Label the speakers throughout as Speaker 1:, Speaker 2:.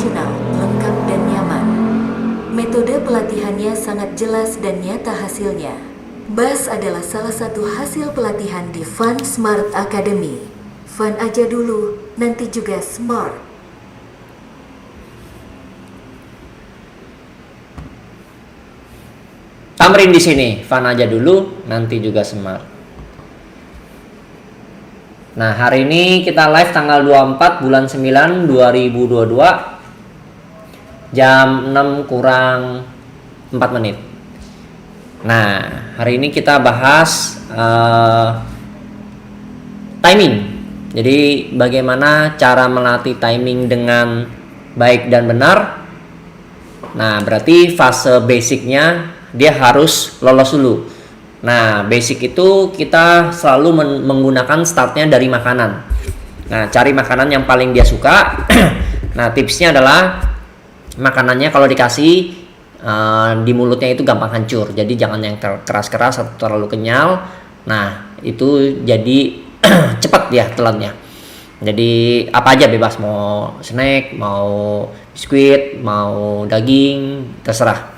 Speaker 1: profesional, lengkap dan nyaman. Metode pelatihannya sangat jelas dan nyata hasilnya. Bass adalah salah satu hasil pelatihan di Fun Smart Academy. Fun aja dulu, nanti juga smart.
Speaker 2: Tamrin di sini, fun aja dulu, nanti juga smart. Nah, hari ini kita live tanggal 24 bulan 9 2022 jam 6 kurang 4 menit. Nah, hari ini kita bahas timing. Jadi, bagaimana cara melatih timing dengan baik dan benar. Nah, berarti fase basicnya dia harus lolos dulu. Nah, basic itu kita selalu menggunakan startnya dari makanan. Nah, cari makanan yang paling dia suka. Nah, tipsnya adalah makanannya kalau dikasih di mulutnya itu gampang hancur. Jadi jangan yang keras-keras atau terlalu kenyal. Nah, itu jadi cepat ya telannya. Jadi apa aja bebas, mau snack, mau biskuit, mau daging, terserah.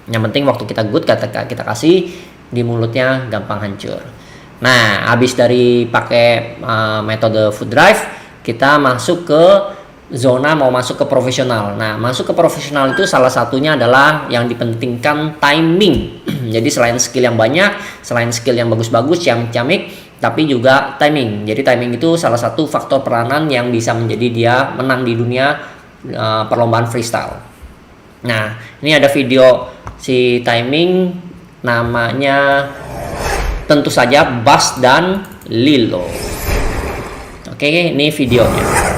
Speaker 2: Yang penting waktu kita good kita kasih di mulutnya gampang hancur. Nah, habis dari pakai metode food drive, kita masuk ke zona mau masuk ke profesional. Nah, masuk ke profesional itu salah satunya adalah yang dipentingkan timing. Jadi selain skill yang banyak, selain skill yang bagus-bagus, yang ciamik, tapi juga timing. Jadi timing itu salah satu faktor peranan yang bisa menjadi dia menang di dunia perlombaan freestyle. Nah, ini ada video si timing, namanya tentu saja Bass dan Lilo. Oke, ini videonya.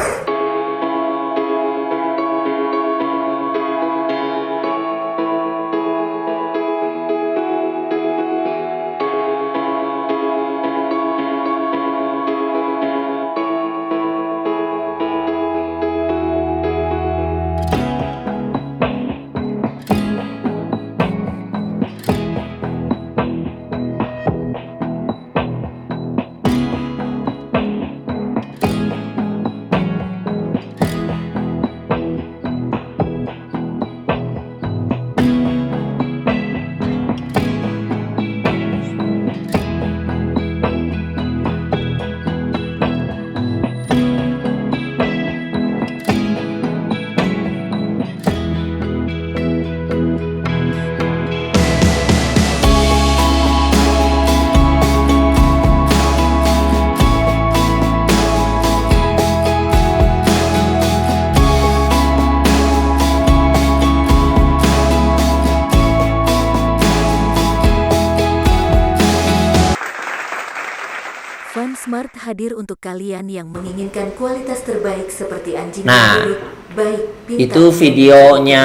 Speaker 1: Fun Smart hadir untuk kalian yang menginginkan kualitas terbaik seperti anjing
Speaker 2: Nah,
Speaker 1: yang baik, pintar,
Speaker 2: itu videonya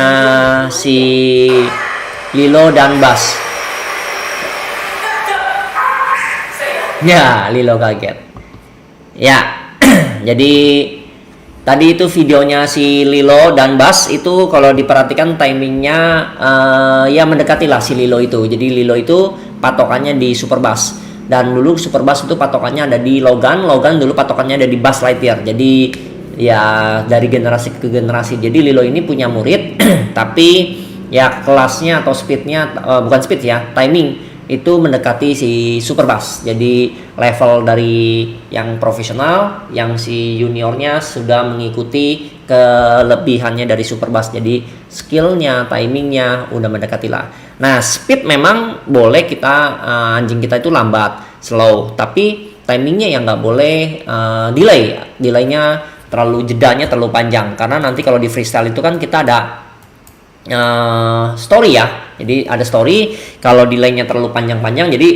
Speaker 2: si Lilo dan Bass. Ya, Lilo kaget. Ya, jadi tadi itu videonya si Lilo dan Bass itu kalau diperhatikan timingnya ya mendekati lah si Lilo itu. Jadi Lilo itu patokannya di Super Bass. Dan dulu Super Bass itu patokannya ada di Logan dulu patokannya ada di Buzz Lightyear. Jadi ya dari generasi ke generasi. Jadi Lilo ini punya murid tapi ya kelasnya atau speednya bukan speed ya, timing itu mendekati si Super Bass. Jadi level dari yang profesional, yang si juniornya sudah mengikuti kelebihannya dari Super Bass. Jadi skillnya, timingnya udah mendekati lah. Nah, speed memang boleh kita anjing kita itu lambat, slow, tapi timingnya yang nggak boleh delay. Delaynya jedanya terlalu panjang, karena nanti kalau di freestyle itu kan kita ada story ya. Jadi ada story, kalau delaynya terlalu panjang-panjang, jadi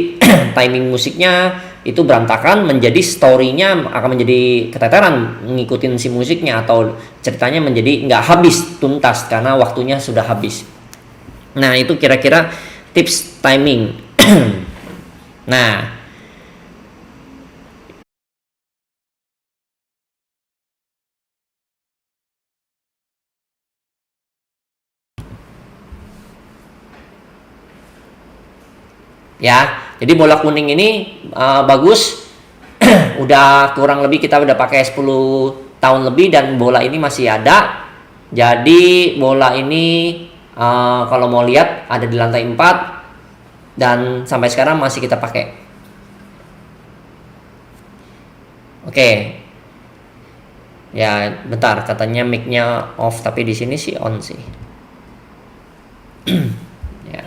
Speaker 2: timing musiknya itu berantakan, menjadi story-nya akan menjadi keteteran ngikutin si musiknya, atau ceritanya menjadi nggak habis tuntas karena waktunya sudah habis. Nah, itu kira-kira tips timing. Nah, ya, jadi bola kuning ini bagus. Udah kurang lebih kita udah pakai 10 tahun lebih dan bola ini masih ada. Jadi bola ini kalau mau lihat ada di lantai 4 dan sampai sekarang masih kita pakai. Oke. Ya, bentar, katanya mic-nya off tapi di sini sih on sih. Ya.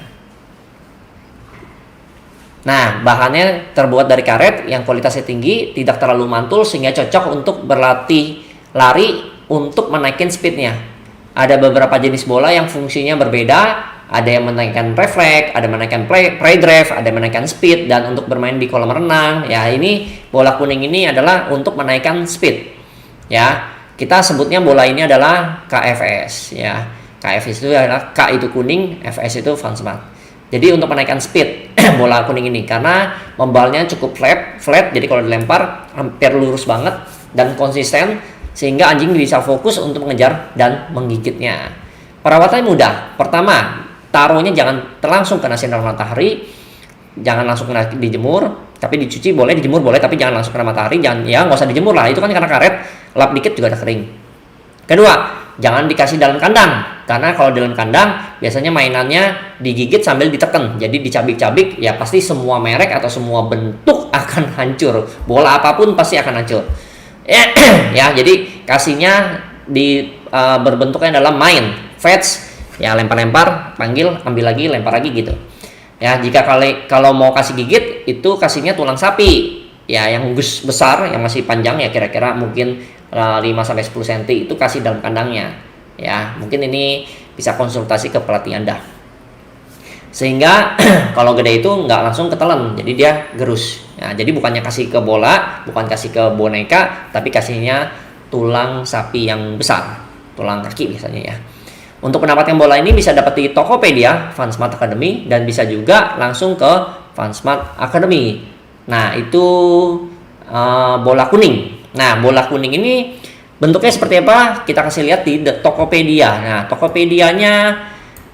Speaker 2: Nah, bahannya terbuat dari karet yang kualitasnya tinggi, tidak terlalu mantul sehingga cocok untuk berlatih lari untuk menaikkan speednya. Ada beberapa jenis bola yang fungsinya berbeda, ada yang menaikkan refleks, ada menaikkan play drive, ada yang menaikkan speed, dan untuk bermain di kolam renang. Ya, ini bola kuning ini adalah untuk menaikkan speed. Ya, kita sebutnya bola ini adalah KFS. Ya, KFS itu adalah K itu kuning, FS itu Fansmart. Jadi untuk menaikkan speed bola kuning ini karena membalnya cukup flat, jadi kalau dilempar hampir lurus banget dan konsisten sehingga anjing bisa fokus untuk mengejar dan menggigitnya. Perawatannya mudah. Pertama, taruhnya jangan langsung kena sinar matahari, jangan langsung kena dijemur, tapi dicuci boleh, dijemur boleh, tapi jangan langsung kena matahari, jangan ya nggak usah dijemur lah, itu kan karena karet, lap dikit juga udah kering. Kedua, jangan dikasih dalam kandang, karena kalau dalam kandang biasanya mainannya digigit sambil ditekan, jadi dicabik-cabik, ya pasti semua merek atau semua bentuk akan hancur, bola apapun pasti akan hancur. Ya, jadi kasihnya di berbentuknya adalah main, fetch, ya lempar-lempar, panggil, ambil lagi, lempar lagi gitu. Ya, jika kalau mau kasih gigit itu kasihnya tulang sapi. Ya, yang besar, yang masih panjang ya kira-kira mungkin 5 sampai 10 cm itu kasih dalam kandangnya. Ya, mungkin ini bisa konsultasi ke pelatih Anda. Sehingga kalau gede itu nggak langsung ketelan, jadi dia gerus. Ya, jadi bukannya kasih ke bola, bukan kasih ke boneka, tapi kasihnya tulang sapi yang besar, tulang kaki biasanya ya. Untuk mendapatkan bola ini bisa dapat di Tokopedia Fansmart Academy dan bisa juga langsung ke Fansmart Academy. Nah, itu bola kuning. Nah, bola kuning ini bentuknya seperti apa? Kita kasih lihat di Tokopedia. Nah, Tokopedianya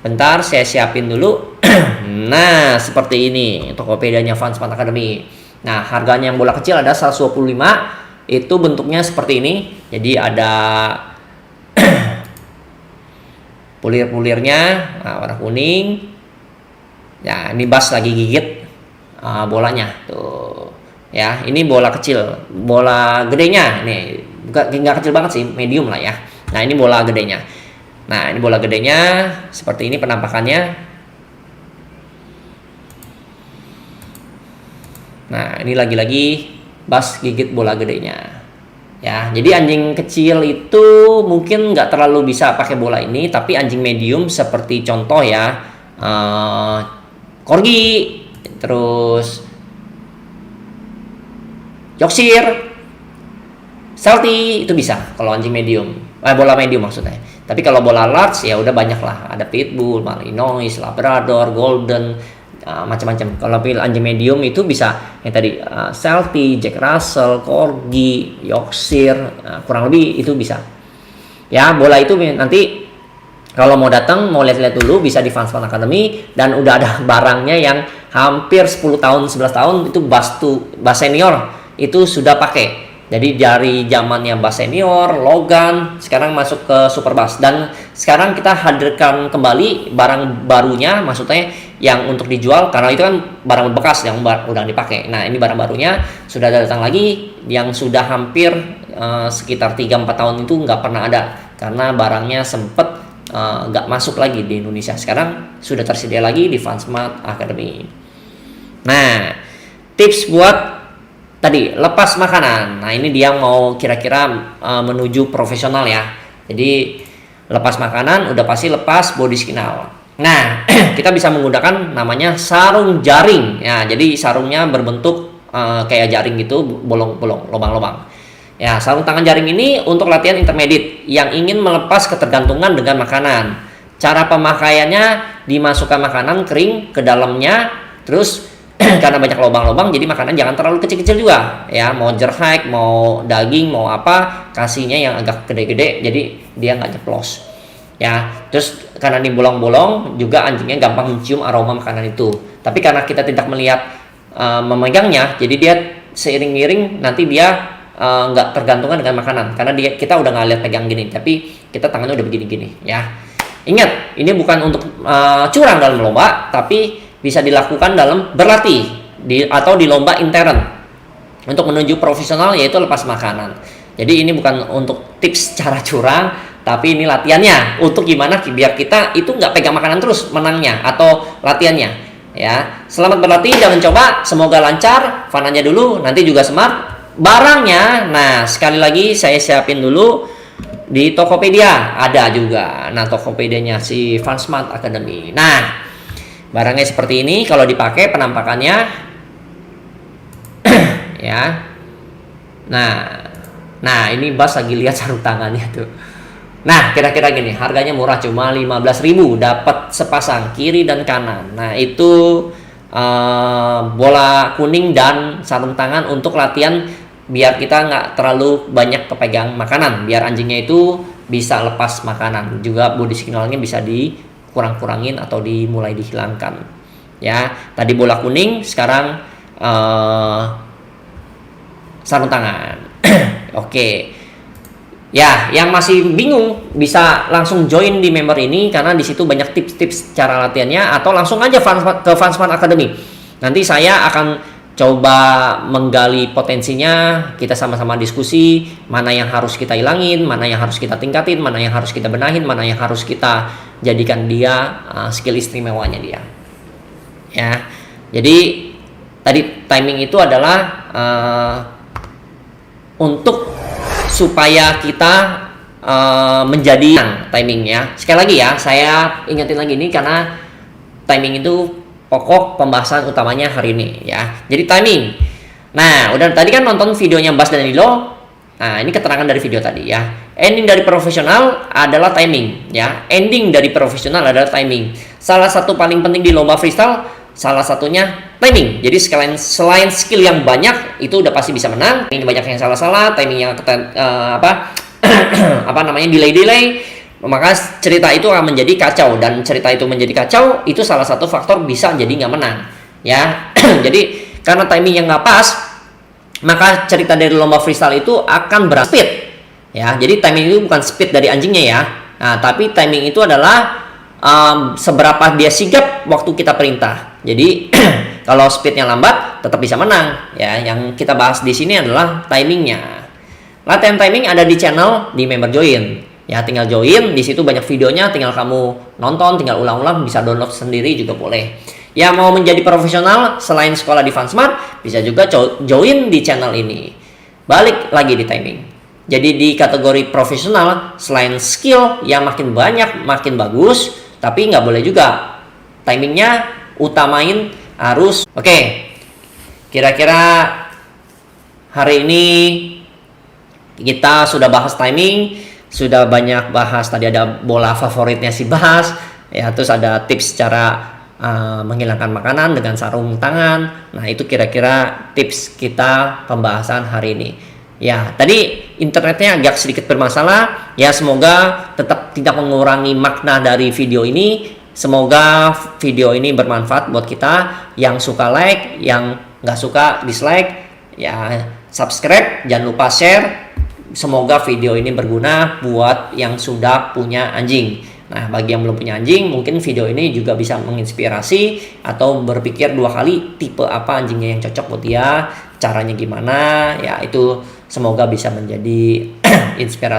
Speaker 2: bentar saya siapin dulu. Nah, seperti ini Tokopedianya Fansmart Academy. Nah, harganya yang bola kecil ada 125. Itu bentuknya seperti ini. Jadi ada pulir-pulirnya, warna kuning. Ya, ini Bas lagi gigit bolanya tuh. Ya, ini bola kecil. Bola gedenya nih, nggak kecil banget sih, medium lah ya. Nah, ini bola gedenya. Nah, ini bola gedenya seperti ini penampakannya. Nah, ini lagi-lagi Bas gigit bola gedenya. Ya, jadi anjing kecil itu mungkin nggak terlalu bisa pakai bola ini, tapi anjing medium seperti contoh ya, Corgi, terus Yorkshire, Sheltie itu bisa kalau anjing medium, bola medium maksudnya. Tapi kalau bola large ya udah banyak lah, ada Pitbull, Malinois, Labrador, Golden, macam-macam. Kalau anjing medium itu bisa yang tadi Sheltie, Jack Russell, Corgi, Yorkshire, kurang lebih itu bisa. Ya, bola itu nanti kalau mau datang mau lihat-lihat dulu bisa di Fansmart Academy dan udah ada barangnya yang hampir 10 tahun 11 tahun itu Bas senior itu sudah pakai. Jadi dari zamannya Bas senior, Logan, sekarang masuk ke Super Bas dan sekarang kita hadirkan kembali barang barunya, maksudnya yang untuk dijual karena itu kan barang bekas yang udah dipakai. Nah, ini barang barunya sudah datang lagi yang sudah hampir sekitar 3-4 tahun itu nggak pernah ada karena barangnya sempet nggak masuk lagi di Indonesia. Sekarang sudah tersedia lagi di Fansmart Academy. Nah, tips buat tadi lepas makanan. Nah, ini dia mau kira-kira menuju profesional ya. Jadi lepas makanan udah pasti lepas body signal. Nah, kita bisa menggunakan namanya sarung jaring. Ya, jadi sarungnya berbentuk kayak jaring gitu, bolong-bolong, lubang-lubang. Ya, sarung tangan jaring ini untuk latihan intermediate yang ingin melepas ketergantungan dengan makanan. Cara pemakaiannya dimasukkan makanan kering ke dalamnya, terus karena banyak lubang-lubang jadi makanan jangan terlalu kecil-kecil juga. Ya, mau jerhike, mau daging, mau apa, kasihnya yang agak gede-gede jadi dia nggak jeplos. Ya, terus karena ini bolong-bolong juga anjingnya gampang mencium aroma makanan itu. Tapi karena kita tidak melihat memegangnya, jadi dia seiring-iring nanti dia nggak tergantungan dengan makanan, karena kita udah nggak lihat pegang gini, tapi kita tangannya udah begini-gini ya. Ingat, ini bukan untuk curang dalam lomba, tapi bisa dilakukan dalam berlatih atau di lomba intern untuk menuju profesional, yaitu lepas makanan. Jadi ini bukan untuk tips cara curang, tapi ini latihannya untuk gimana biar kita itu nggak pegang makanan terus menangnya atau latihannya ya. Selamat berlatih dan mencoba, semoga lancar. Fananya dulu, nanti juga smart. Barangnya, nah sekali lagi saya siapin dulu di Tokopedia, ada juga. Nah Tokopedianya si FunSmart Academy. Nah barangnya seperti ini kalau dipakai penampakannya ya. Nah ini Bas lagi lihat sarung tangannya tuh. Nah kira-kira gini, harganya murah, cuma 15.000 dapat sepasang kiri dan kanan. Nah itu bola kuning dan sarung tangan untuk latihan biar kita nggak terlalu banyak kepegang makanan, biar anjingnya itu bisa lepas makanan. Juga body signalnya bisa dikurang-kurangin atau dimulai dihilangkan ya. Tadi bola kuning, sekarang sarung tangan. Oke ya, yang masih bingung bisa langsung join di member ini, karena di situ banyak tips-tips cara latihannya, atau langsung aja ke FunSmart Academy. Nanti saya akan coba menggali potensinya, kita sama-sama diskusi mana yang harus kita hilangin, mana yang harus kita tingkatin, mana yang harus kita benahin, mana yang harus kita jadikan dia skill istimewanya dia ya. Jadi tadi timing itu adalah untuk supaya kita menjadi timingnya. Sekali lagi ya, saya ingetin lagi ini karena timing itu pokok pembahasan utamanya hari ini ya. Jadi timing. Nah, udah tadi kan nonton videonya Bas dan Lilo. Nah, ini keterangan dari video tadi ya. Ending dari profesional adalah timing ya. Ending dari profesional adalah timing. Salah satu paling penting di lomba freestyle, salah satunya timing. Jadi selain skill yang banyak, itu udah pasti bisa menang. Ini banyak yang salah-salah, timing yang delay, maka cerita itu akan menjadi kacau, dan cerita itu menjadi kacau itu salah satu faktor bisa jadi nggak menang ya. Jadi karena timing yang nggak pas, maka cerita dari lomba freestyle itu akan speed ya. Jadi timing itu bukan speed dari anjingnya ya, nah, tapi timing itu adalah seberapa dia sigap waktu kita perintah. Jadi kalau speednya lambat tetap bisa menang ya. Yang kita bahas di sini adalah timingnya. Latihan timing ada di channel di member join ya, tinggal join, di situ banyak videonya, tinggal kamu nonton, tinggal ulang-ulang, bisa download sendiri juga boleh. Ya mau menjadi profesional selain sekolah di FunSmart, bisa juga join di channel ini. Balik lagi di timing. Jadi di kategori profesional, selain skill yang makin banyak makin bagus, tapi nggak boleh juga timingnya utamain harus. Oke, kira-kira hari ini kita sudah bahas timing. Sudah banyak bahas, tadi ada bola favoritnya si Bas ya, terus ada tips cara menghilangkan makanan dengan sarung tangan. Nah itu kira-kira tips kita pembahasan hari ini ya. Tadi internetnya agak sedikit bermasalah ya, semoga tetap tidak mengurangi makna dari video ini. Semoga video ini bermanfaat buat kita. Yang suka like, yang nggak suka dislike ya, subscribe, jangan lupa share. Semoga video ini berguna buat yang sudah punya anjing. Nah, bagi yang belum punya anjing, mungkin video ini juga bisa menginspirasi atau berpikir dua kali tipe apa anjingnya yang cocok buat dia, caranya gimana, ya itu semoga bisa menjadi inspirasi